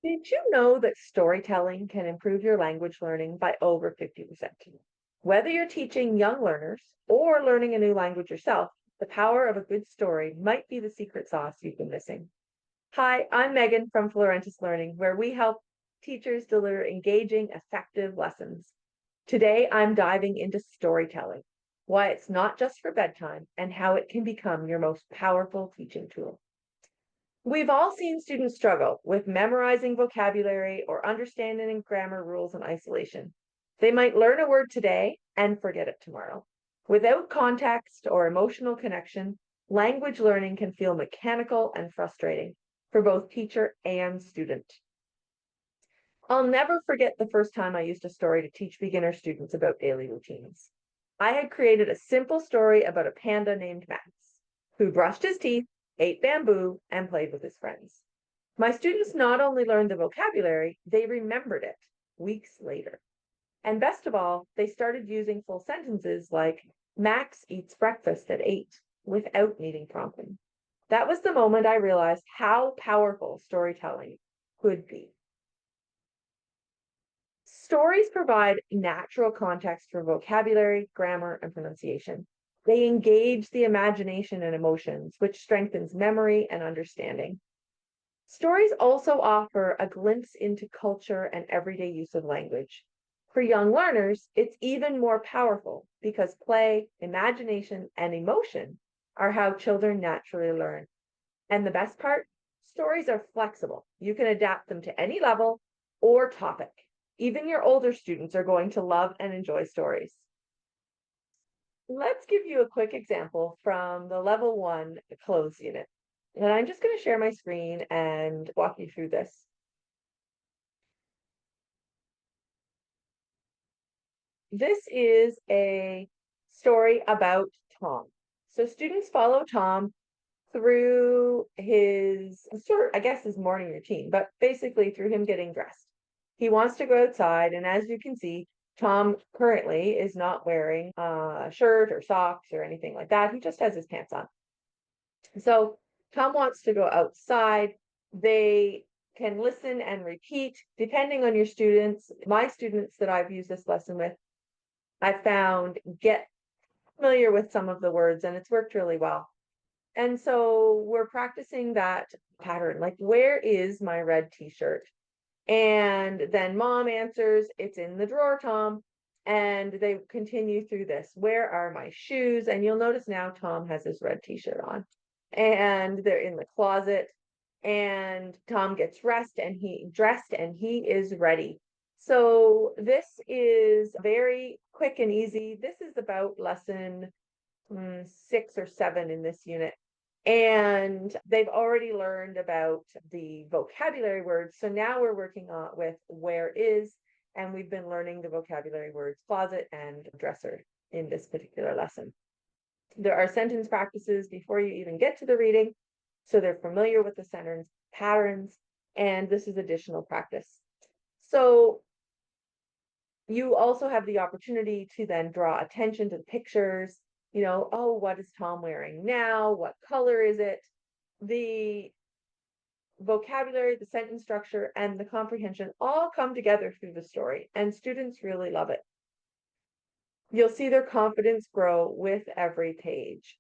Did you know that storytelling can improve your language learning by over 50%? Whether you're teaching young learners or learning a new language yourself, the power of a good story might be the secret sauce you've been missing. Hi, I'm Meaghan from Florentis Learning, where we help teachers deliver engaging, effective lessons. Today, I'm diving into storytelling, why it's not just for bedtime, and how it can become your most powerful teaching tool. We've all seen students struggle with memorizing vocabulary or understanding grammar rules in isolation. They might learn a word today and forget it tomorrow. Without context or emotional connection, language learning can feel mechanical and frustrating for both teacher and student. I'll never forget the first time I used a story to teach beginner students about daily routines. I had created a simple story about a panda named Max, who brushed his teeth, ate bamboo, and played with his friends. My students not only learned the vocabulary, they remembered it weeks later. And best of all, they started using full sentences like, Max eats breakfast at 8, without needing prompting. That was the moment I realized how powerful storytelling could be. Stories provide natural context for vocabulary, grammar, and pronunciation. They engage the imagination and emotions, which strengthens memory and understanding. Stories also offer a glimpse into culture and everyday use of language. For young learners, it's even more powerful because play, imagination, and emotion are how children naturally learn. And the best part, stories are flexible. You can adapt them to any level or topic. Even your older students are going to love and enjoy stories. Let's give you a quick example from the level 1 clothes unit. And I'm just going to share my screen and walk you through this. This is a story about Tom. So students follow Tom through his I guess his morning routine, but basically through him getting dressed. He wants to go outside, and as you can see, Tom currently is not wearing a shirt or socks or anything like that. He just has his pants on. So Tom wants to go outside. They can listen and repeat depending on your students. My students that I've used this lesson with, I found get familiar with some of the words, and it's worked really well. And so we're practicing that pattern, like, where is my red t-shirt? And then mom answers, it's in the drawer, Tom. And they continue through this. Where are my shoes? And you'll notice now Tom has his red t-shirt on. And they're in the closet. And Tom gets dressed and he is ready. So this is very quick and easy. This is about lesson 6 or 7 in this unit. And they've already learned about the vocabulary words. So now we're working on with where is, and we've been learning the vocabulary words closet and dresser in this particular lesson. There are sentence practices before you even get to the reading, so they're familiar with the sentence patterns, and this is additional practice. So you also have the opportunity to then draw attention to the pictures. Oh, what is Tom wearing now? What color is it? The vocabulary, the sentence structure, and the comprehension all come together through the story, and students really love it. You'll see their confidence grow with every page.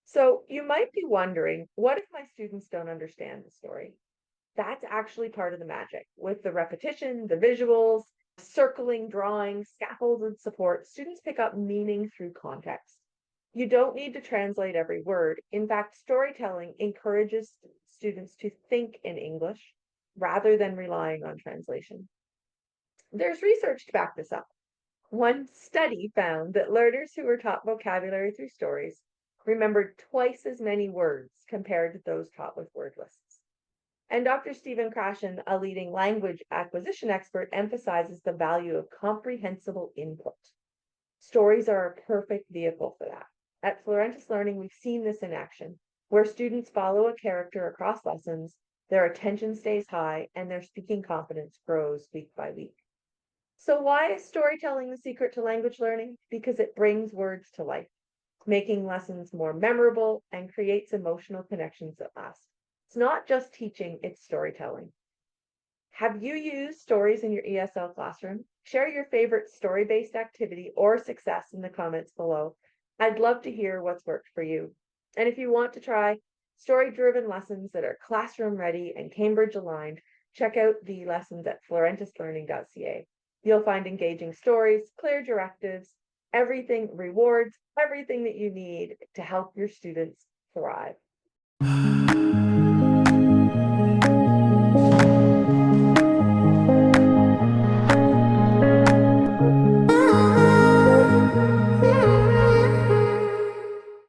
So you might be wondering, what if my students don't understand the story? That's actually part of the magic. With the repetition, the visuals, circling, drawing, scaffolded support, students pick up meaning through context. You don't need to translate every word. In fact, storytelling encourages students to think in English rather than relying on translation. There's research to back this up. One study found that learners who were taught vocabulary through stories remembered twice as many words compared to those taught with word lists. And Dr. Stephen Krashen, a leading language acquisition expert, emphasizes the value of comprehensible input. Stories are a perfect vehicle for that. At Florentis Learning, we've seen this in action, where students follow a character across lessons, their attention stays high, and their speaking confidence grows week by week. So why is storytelling the secret to language learning? Because it brings words to life, making lessons more memorable and creates emotional connections that last. It's not just teaching, it's storytelling. Have you used stories in your ESL classroom? Share your favorite story-based activity or success in the comments below. I'd love to hear what's worked for you. And if you want to try story-driven lessons that are classroom ready and Cambridge aligned, check out the lessons at florentislearning.ca. You'll find engaging stories, clear directives, everything rewards, everything that you need to help your students thrive.